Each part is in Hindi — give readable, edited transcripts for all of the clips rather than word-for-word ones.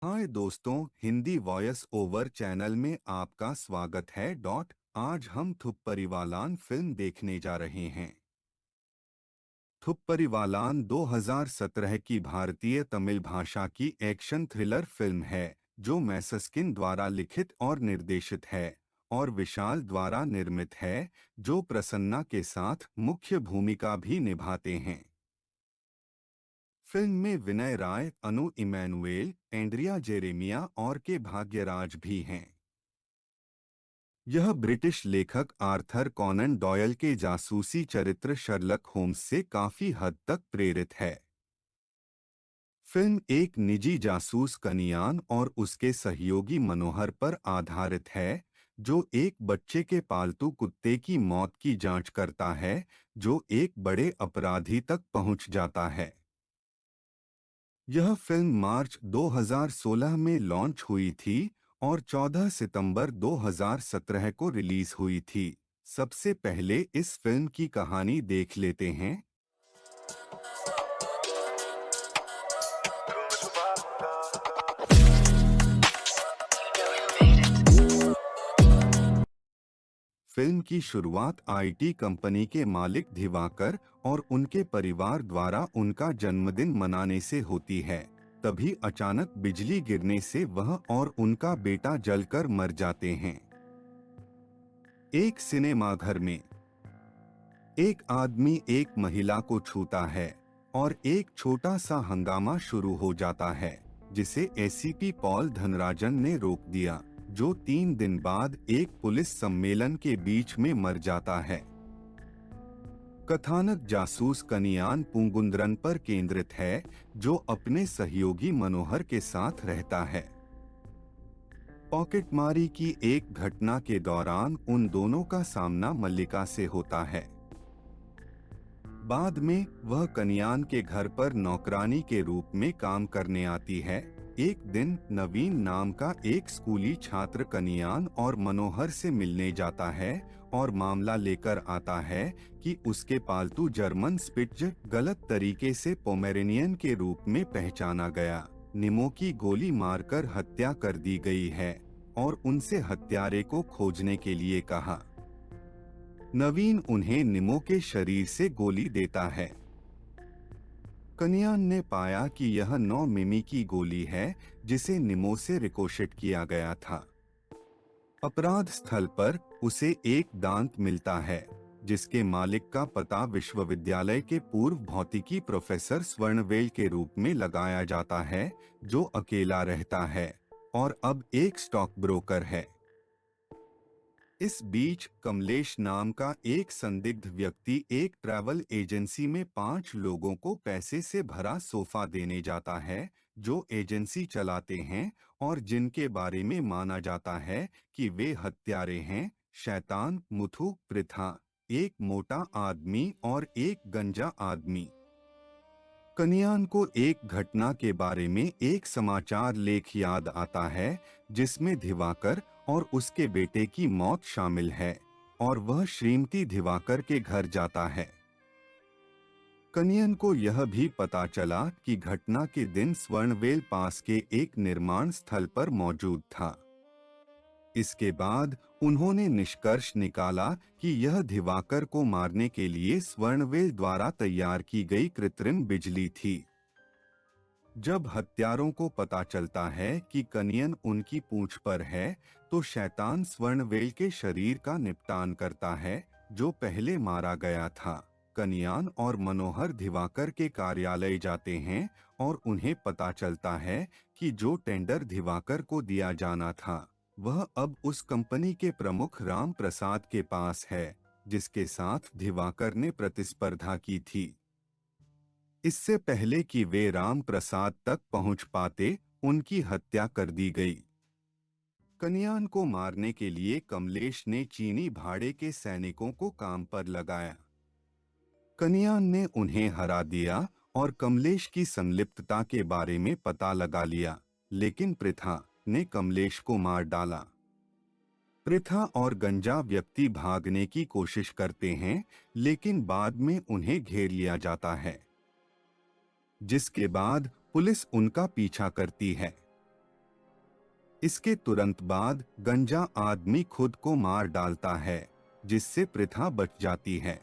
हाय दोस्तों, हिंदी वॉइस ओवर चैनल में आपका स्वागत है। आज हम थुप्परिवालान फिल्म देखने जा रहे हैं। थुप्परिवालान 2017 की भारतीय तमिल भाषा की एक्शन थ्रिलर फिल्म है जो मैसस्किन द्वारा लिखित और निर्देशित है और विशाल द्वारा निर्मित है, जो प्रसन्ना के साथ मुख्य भूमिका भी निभाते हैं। फिल्म में विनय राय, अनु इमैनुएल, एंड्रिया जेरेमिया और के भाग्यराज भी हैं। यह ब्रिटिश लेखक आर्थर कॉनन डॉयल के जासूसी चरित्र शर्लक होम्स से काफी हद तक प्रेरित है। फिल्म एक निजी जासूस कनियान और उसके सहयोगी मनोहर पर आधारित है, जो एक बच्चे के पालतू कुत्ते की मौत की जांच करता है, जो एक बड़े अपराधी तक पहुंच जाता है। यह फिल्म मार्च 2016 में लॉन्च हुई थी और 14 सितंबर 2017 को रिलीज हुई थी। सबसे पहले इस फिल्म की कहानी देख लेते हैं। फिल्म की शुरुआत आईटी कंपनी के मालिक दिवाकर और उनके परिवार द्वारा उनका जन्मदिन मनाने से होती है। तभी अचानक बिजली गिरने से वह और उनका बेटा जलकर मर जाते हैं। एक सिनेमाघर में एक आदमी एक महिला को छूता है और एक छोटा सा हंगामा शुरू हो जाता है, जिसे एसीपी पॉल धनराजन ने रोक दिया, जो 3 दिन बाद एक पुलिस सम्मेलन के बीच में मर जाता है। कथानक जासूस कनियान पूंगुंद्रन पर केंद्रित है, जो अपने सहयोगी मनोहर के साथ रहता है। पॉकेटमारी की एक घटना के दौरान उन दोनों का सामना मल्लिका से होता है। बाद में वह कनियान के घर पर नौकरानी के रूप में काम करने आती है। एक दिन नवीन नाम का एक स्कूली छात्र कनियान और मनोहर से मिलने जाता है और मामला लेकर आता है कि उसके पालतू जर्मन स्पिट्ज गलत तरीके से पोमेरेनियन के रूप में पहचाना गया, निमो की गोली मारकर हत्या कर दी गई है और उनसे हत्यारे को खोजने के लिए कहा। नवीन उन्हें निमो के शरीर से गोली देता है। कनियान ने पाया कि यह 9 मिमी की गोली है, जिसे निमो से रिकोशेट किया गया था। अपराध स्थल पर उसे एक दांत मिलता है, जिसके मालिक का पता विश्वविद्यालय के पूर्व भौतिकी प्रोफेसर स्वर्णवेल के रूप में लगाया जाता है, जो अकेला रहता है और अब एक स्टॉक ब्रोकर है। इस बीच कमलेश नाम का एक संदिग्ध व्यक्ति एक ट्रैवल एजेंसी में 5 लोगों को पैसे से भरा सोफा देने जाता है, जो एजेंसी चलाते हैं और जिनके बारे में माना जाता है कि वे हत्यारे हैं: शैतान, मुथु, पृथा, एक मोटा आदमी और एक गंजा आदमी। कनियान को एक घटना के बारे में एक समाचार लेख याद आता है, जिसमें दिवाकर और उसके बेटे की मौत शामिल है, और वह श्रीमती दिवाकर के घर जाता है। कनियन को यह भी पता चला कि घटना के दिन स्वर्णवेल पास के एक निर्माण स्थल पर मौजूद था। इसके बाद उन्होंने निष्कर्ष निकाला कि यह दिवाकर को मारने के लिए स्वर्णवेल द्वारा तैयार की गई कृत्रिम बिजली थी। जब हत्यारों को पता चलता है कि कनियन उनकी पूंछ पर है, तो शैतान स्वर्णवेल के शरीर का निपटान करता है, जो पहले मारा गया था। कनियान और मनोहर दिवाकर के कार्यालय जाते हैं और उन्हें पता चलता है कि जो टेंडर दिवाकर को दिया जाना था, वह अब उस कंपनी के प्रमुख राम प्रसाद के पास है, जिसके साथ दिवाकर ने प्रतिस्पर्धा की थी। इससे पहले कि वे राम प्रसाद तक पहुंच पाते, उनकी हत्या कर दी गई। कनियान को मारने के लिए कमलेश ने चीनी भाड़े के सैनिकों को काम पर लगाया। कनियान ने उन्हें हरा दिया और कमलेश की संलिप्तता के बारे में पता लगा लिया, लेकिन पृथा ने कमलेश को मार डाला। पृथा और गंजा व्यक्ति भागने की कोशिश करते हैं, लेकिन बाद में उन्हें घेर लिया जाता है, जिसके बाद पुलिस उनका पीछा करती है। इसके तुरंत बाद गंजा आदमी खुद को मार डालता है, जिससे प्रथा बच जाती है।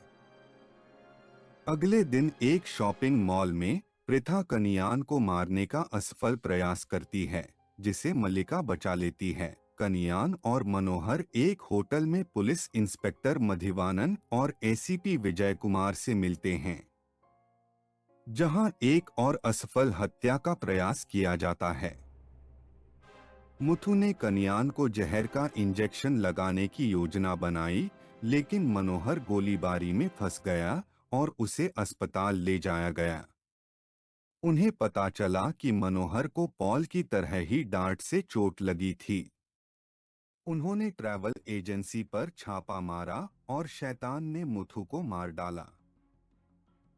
अगले दिन एक शॉपिंग मॉल में प्रथा कनियान को मारने का असफल प्रयास करती है, जिसे मल्लिका बचा लेती है। कनियान और मनोहर एक होटल में पुलिस इंस्पेक्टर मधिवानन और एसीपी विजय कुमार से मिलते हैं, जहां एक और असफल हत्या का प्रयास किया जाता है। मुथु ने कनियान को जहर का इंजेक्शन लगाने की योजना बनाई, लेकिन मनोहर गोलीबारी में फंस गया और उसे अस्पताल ले जाया गया। उन्हें पता चला कि मनोहर को पॉल की तरह ही डांट से चोट लगी थी। उन्होंने ट्रैवल एजेंसी पर छापा मारा और शैतान ने मुथु को मार डाला।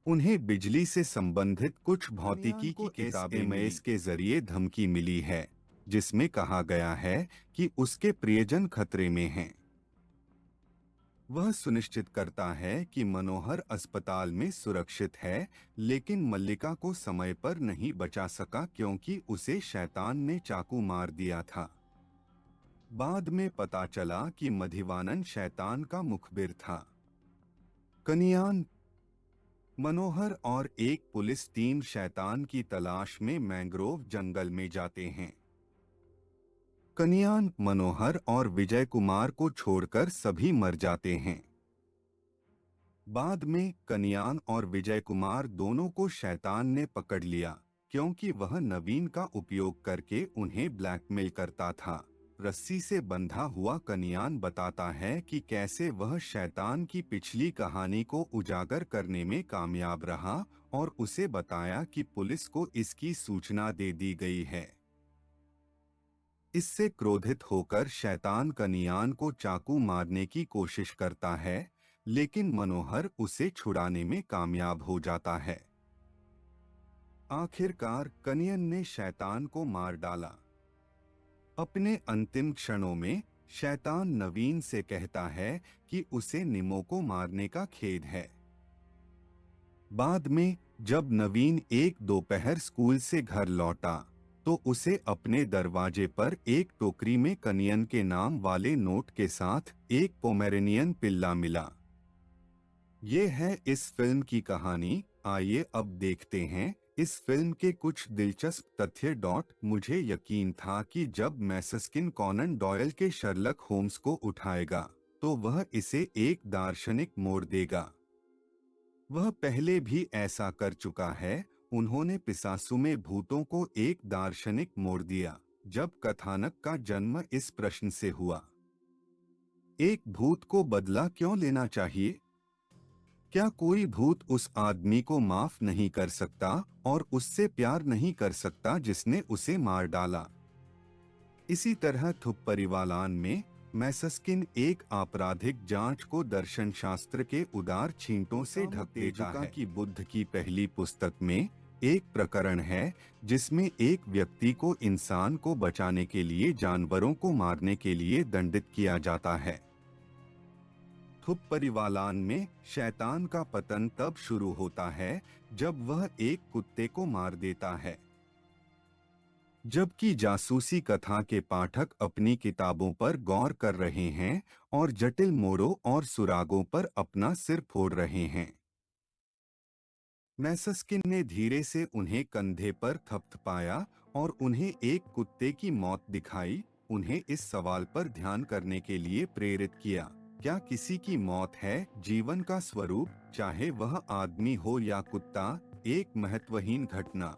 उन्हें बिजली से संबंधित कुछ भौतिकी की किताबें एसएमएस के जरिए धमकी मिली है, जिसमें कहा गया है कि उसके प्रियजन खतरे में हैं। वह सुनिश्चित करता है कि मनोहर अस्पताल में सुरक्षित है, लेकिन मल्लिका को समय पर नहीं बचा सका क्योंकि उसे शैतान ने चाकू मार दिया था। बाद में पता चला कि मधिवानन शैतान का मुखबिर था। कनियान, मनोहर और एक पुलिस टीम शैतान की तलाश में मैंग्रोव जंगल में जाते हैं। कनियान, मनोहर और विजय कुमार को छोड़कर सभी मर जाते हैं। बाद में कनियान और विजय कुमार दोनों को शैतान ने पकड़ लिया, क्योंकि वह नवीन का उपयोग करके उन्हें ब्लैकमेल करता था। रस्सी से बंधा हुआ कनियान बताता है कि कैसे वह शैतान की पिछली कहानी को उजागर करने में कामयाब रहा और उसे बताया कि पुलिस को इसकी सूचना दे दी गई है। इससे क्रोधित होकर शैतान कनियान को चाकू मारने की कोशिश करता है, लेकिन मनोहर उसे छुड़ाने में कामयाब हो जाता है। आखिरकार कनियन ने शैतान को मार डाला। अपने अंतिम क्षणों में शैतान नवीन से कहता है कि उसे निमो को मारने का खेद है। बाद में जब नवीन एक दोपहर स्कूल से घर लौटा, तो उसे अपने दरवाजे पर एक टोकरी में कनियन के नाम वाले नोट के साथ एक पोमेरेनियन पिल्ला मिला। ये है इस फिल्म की कहानी। आइए अब देखते हैं इस फिल्म के कुछ दिलचस्प तथ्य। मुझे यकीन था कि जब मैसस्किन कॉनन डॉयल के शर्लक होम्स को उठाएगा, तो वह इसे एक दार्शनिक मोड़ देगा। वह पहले भी ऐसा कर चुका है। उन्होंने पिसासु में भूतों को एक दार्शनिक मोड़ दिया, जब कथानक का जन्म इस प्रश्न से हुआ, एक भूत को बदला क्यों लेना चाहिए? क्या कोई भूत उस आदमी को माफ नहीं कर सकता और उससे प्यार नहीं कर सकता जिसने उसे मार डाला? इसी तरह थुप्परिवालान में मैसस्किन एक आपराधिक जांच को दर्शन शास्त्र के उदार छींटों से ढक देता है। कि बुद्ध की पहली पुस्तक में एक प्रकरण है जिसमें एक व्यक्ति को इंसान को बचाने के लिए जानवरों को मारने के लिए दंडित किया जाता है। थुप्परिवालान में शैतान का पतन तब शुरू होता है जब वह एक कुत्ते को मार देता है। जबकि जासूसी कथा के पाठक अपनी किताबों पर गौर कर रहे हैं और जटिल मोड़ों और सुरागों पर अपना सिर फोड़ रहे हैं, मैसस्किन ने धीरे से उन्हें कंधे पर थपथपाया और उन्हें एक कुत्ते की मौत दिखाई। उन्हें इस सवाल पर ध्यान करने के लिए प्रेरित किया, क्या किसी की मौत है जीवन का स्वरूप, चाहे वह आदमी हो या कुत्ता, एक महत्वहीन घटना?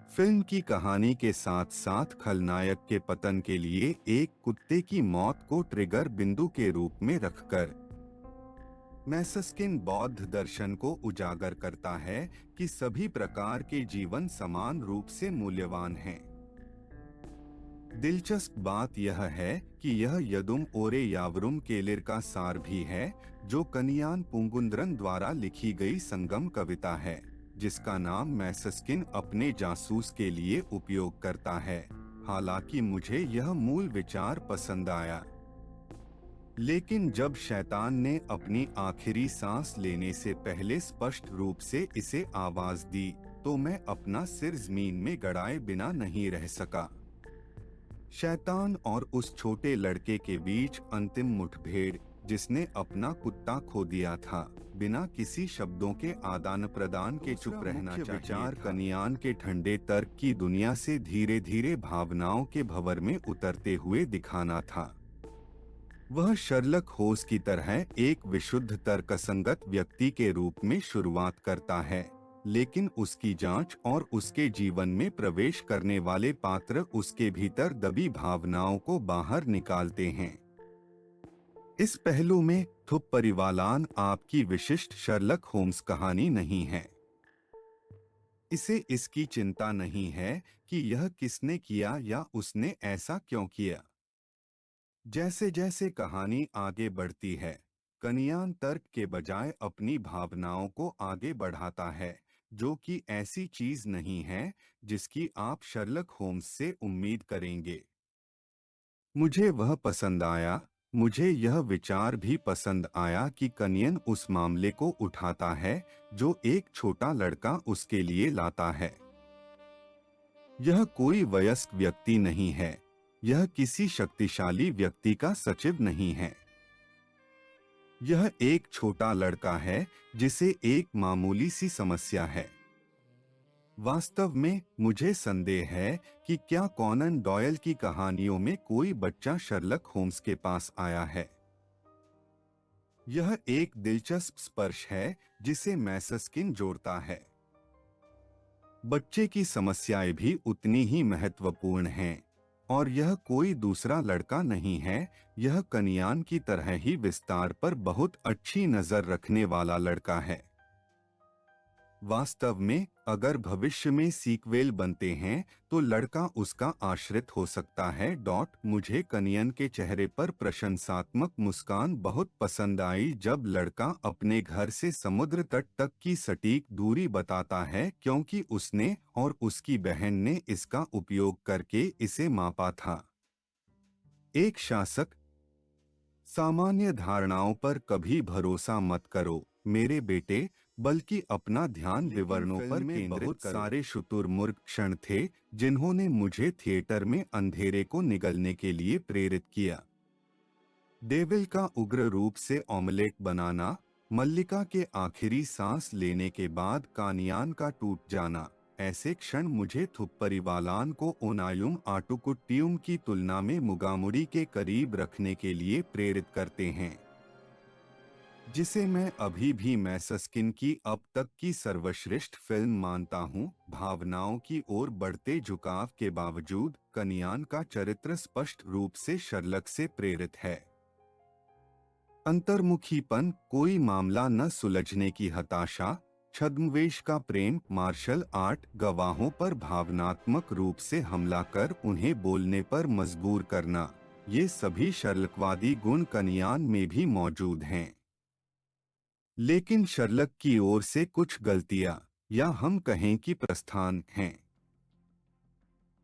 फिल्म की कहानी के साथ साथ खलनायक के पतन के लिए एक कुत्ते की मौत को ट्रिगर बिंदु के रूप में रखकर मैसस्किन बौद्ध दर्शन को उजागर करता है कि सभी प्रकार के जीवन समान रूप से मूल्यवान हैं। दिलचस्प बात यह है कि यह यदुम ओरे यावरुम केलिर का सार भी है, जो कनियान पुंगुंद्रन द्वारा लिखी गई संगम कविता है, जिसका नाम मैसस्किन अपने जासूस के लिए उपयोग करता है। हालांकि मुझे यह मूल विचार पसंद आया, लेकिन जब शैतान ने अपनी आखिरी सांस लेने से पहले स्पष्ट रूप से इसे आवाज दी, तो मैं अपना सिर जमीन में गड़ाए बिना नहीं रह सका। शैतान और उस छोटे लड़के के बीच अंतिम मुठभेड़, जिसने अपना कुत्ता खो दिया था। बिना किसी शब्दों के आदान प्रदान के चुप रहना चाहिए। विचार कनियान के ठंडे तर्क की दुनिया से धीरे धीरे भावनाओं के भंवर में उतरते हुए दिखाना था। वह शर्लक होम्स की तरह एक विशुद्ध तर्कसंगत व्यक्ति के रूप में शुरुआत करता है, लेकिन उसकी जांच और उसके जीवन में प्रवेश करने वाले पात्र उसके भीतर दबी भावनाओं को बाहर निकालते हैं। इस पहलू में थुप्परिवालान आपकी विशिष्ट शर्लक होम्स कहानी नहीं है। इसे इसकी चिंता नहीं है कि यह किसने किया या उसने ऐसा क्यों किया। जैसे जैसे कहानी आगे बढ़ती है, कनियान तर्क के बजाय अपनी भावनाओं को आगे बढ़ाता है, जो कि ऐसी चीज नहीं है जिसकी आप शर्लक होम्स से उम्मीद करेंगे। मुझे वह पसंद आया। मुझे यह विचार भी पसंद आया कि कनियन उस मामले को उठाता है जो एक छोटा लड़का उसके लिए लाता है। यह कोई वयस्क व्यक्ति नहीं है, यह किसी शक्तिशाली व्यक्ति का सचिव नहीं है। यह एक छोटा लड़का है जिसे एक मामूली सी समस्या है। वास्तव में मुझे संदेह है कि क्या कॉनन डॉयल की कहानियों में कोई बच्चा शर्लक होम्स के पास आया है। यह एक दिलचस्प स्पर्श है जिसे मैसस्किन जोड़ता है। बच्चे की समस्याएं भी उतनी ही महत्वपूर्ण हैं, और यह कोई दूसरा लड़का नहीं है, यह कनियान की तरह ही विस्तार पर बहुत अच्छी नजर रखने वाला लड़का है। वास्तव में अगर भविष्य में सीक्वेल बनते हैं तो लड़का उसका आश्रित हो सकता है। मुझे कनियन के चेहरे पर प्रशंसात्मक मुस्कान बहुत पसंद आई जब लड़का अपने घर से समुद्र तट तक की सटीक दूरी बताता है, क्योंकि उसने और उसकी बहन ने इसका उपयोग करके इसे मापा था। एक शासक, सामान्य धारणाओं पर कभी भरोसा मत करो मेरे बेटे, बल्कि अपना ध्यान विवरणों पर केंद्रित करो। सारे शुतुरमुर्ग क्षण थे जिन्होंने मुझे थिएटर में अंधेरे को निगलने के लिए प्रेरित किया। डेविल का उग्र रूप से ऑमलेट बनाना, मल्लिका के आखिरी सांस लेने के बाद कानियान का टूट जाना, ऐसे क्षण मुझे थुप्परिवालान को ओनायुम आटुकुट्टियुम की तुलना में मुगामुड़ी के करीब रखने के लिए प्रेरित करते हैं, जिसे मैं अभी भी मैसस्किन की अब तक की सर्वश्रेष्ठ फिल्म मानता हूं। भावनाओं की ओर बढ़ते झुकाव के बावजूद कनियान का चरित्र स्पष्ट रूप से शर्लक से प्रेरित है। अंतर्मुखीपन, कोई मामला न सुलझने की हताशा, छद्मवेश का प्रेम, मार्शल आर्ट, गवाहों पर भावनात्मक रूप से हमला कर उन्हें बोलने पर मजबूर करना, ये सभी शर्लकवादी गुण कनियान में भी मौजूद हैं। लेकिन शर्लक की ओर से कुछ गलतियां, या हम कहें कि प्रस्थान हैं।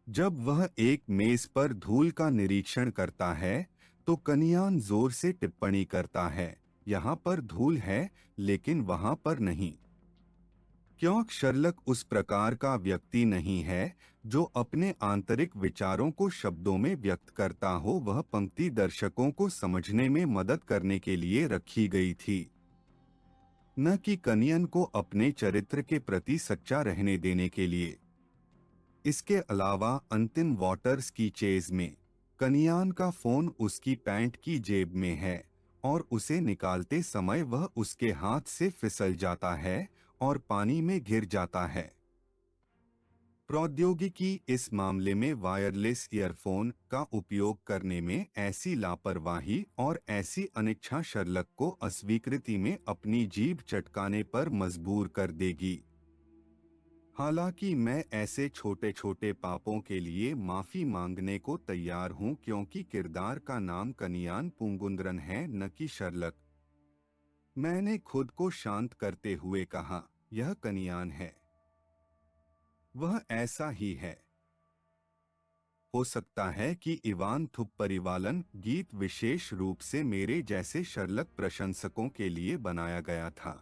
जब वह एक मेज पर धूल का निरीक्षण करता है तो कनियान जोर से टिप्पणी करता है, यहाँ पर धूल है लेकिन वहाँ पर नहीं। क्योंकि शर्लक उस प्रकार का व्यक्ति नहीं है जो अपने आंतरिक विचारों को शब्दों में व्यक्त करता हो। वह पंक्ति दर्शकों को समझने में मदद करने के लिए रखी गई थी, न कि कनियन को अपने चरित्र के प्रति सच्चा रहने देने के लिए। इसके अलावा अंतिम वाटर्स की चेज में कनियान का फोन उसकी पैंट की जेब में है और उसे निकालते समय वह उसके हाथ से फिसल जाता है और पानी में गिर जाता है। प्रौद्योगिकी इस मामले में वायरलेस ईयरफोन का उपयोग करने में ऐसी लापरवाही और ऐसी अनिच्छा शर्लक को अस्वीकृति में अपनी जीभ चटकाने पर मजबूर कर देगी। हालांकि मैं ऐसे छोटे छोटे पापों के लिए माफी मांगने को तैयार हूं, क्योंकि किरदार का नाम कनियान पूंगुंद्रन है, न कि शर्लक। मैंने खुद को शांत करते हुए कहा, यह कनियान है, वह ऐसा ही है। हो सकता है कि इवान थुप्परिवालन गीत विशेष रूप से मेरे जैसे शर्लक प्रशंसकों के लिए बनाया गया था,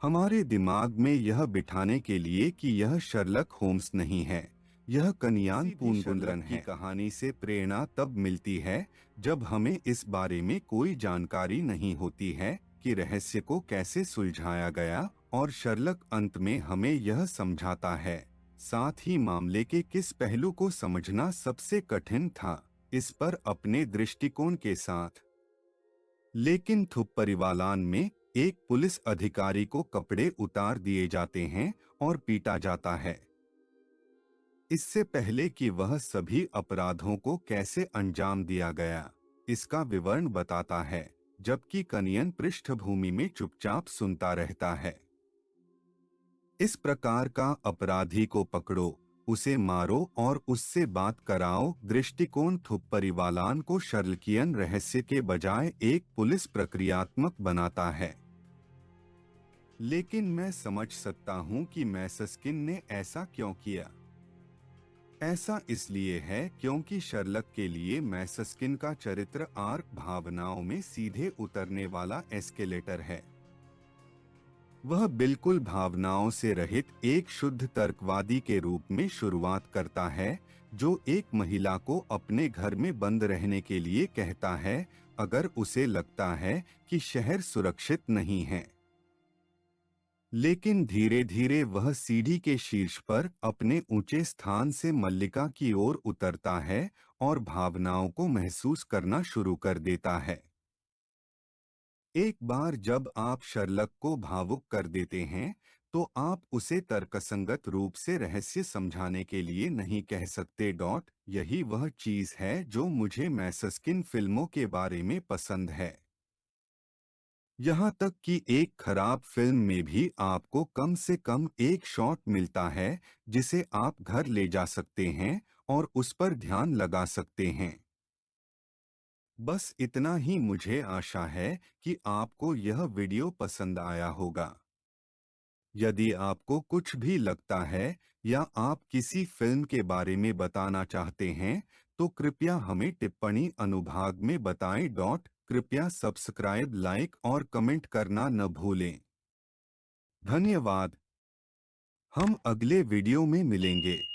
हमारे दिमाग में यह बिठाने के लिए कि यह शर्लक होम्स नहीं है, यह कन्यान पूनगुंद्रन की कहानी से प्रेरणा तब मिलती है जब हमें इस बारे में कोई जानकारी नहीं होती है कि रहस्य को कैसे सुलझाया गया, और शर्लक अंत में हमें यह समझाता है। साथ ही मामले के किस पहलू को समझना सबसे कठिन था, इस पर अपने दृष्टिकोण के साथ। लेकिन थुप्परिवालान में एक पुलिस अधिकारी को कपड़े उतार दिए जाते हैं और पीटा जाता है, इससे पहले कि वह सभी अपराधों को कैसे अंजाम दिया गया, इसका विवरण बताता है, जबकि कनियन पृष्ठभूमि में चुपचाप सुनता रहता है। इस प्रकार का अपराधी को पकड़ो, उसे मारो और उससे बात कराओ दृष्टिकोण थुप्परिवालान को शर्लकियन रहस्य के बजाय एक पुलिस प्रक्रियात्मक बनाता है। लेकिन मैं समझ सकता हूं कि मैसस्किन ने ऐसा क्यों किया। ऐसा इसलिए है क्योंकि शर्लक के लिए मैसस्किन का चरित्र आर्क भावनाओं में सीधे उतरने वाला एस्केलेटर है। वह बिल्कुल भावनाओं से रहित एक शुद्ध तर्कवादी के रूप में शुरुआत करता है, जो एक महिला को अपने घर में बंद रहने के लिए कहता है अगर उसे लगता है कि शहर सुरक्षित नहीं है। लेकिन धीरे धीरे वह सीढ़ी के शीर्ष पर अपने ऊंचे स्थान से मल्लिका की ओर उतरता है और भावनाओं को महसूस करना शुरू कर देता है। एक बार जब आप शर्लक को भावुक कर देते हैं, तो आप उसे तर्कसंगत रूप से रहस्य समझाने के लिए नहीं कह सकते। यही वह चीज है जो मुझे मैसस्किन फिल्मों के बारे में पसंद है। यहाँ तक कि एक खराब फिल्म में भी आपको कम से कम एक शॉट मिलता है जिसे आप घर ले जा सकते हैं और उस पर ध्यान लगा सकते हैं। बस इतना ही। मुझे आशा है कि आपको यह वीडियो पसंद आया होगा। यदि आपको कुछ भी लगता है या आप किसी फिल्म के बारे में बताना चाहते हैं, तो कृपया हमें टिप्पणी अनुभाग में बताएं। कृपया सब्सक्राइब, लाइक और कमेंट करना न भूलें। धन्यवाद। हम अगले वीडियो में मिलेंगे।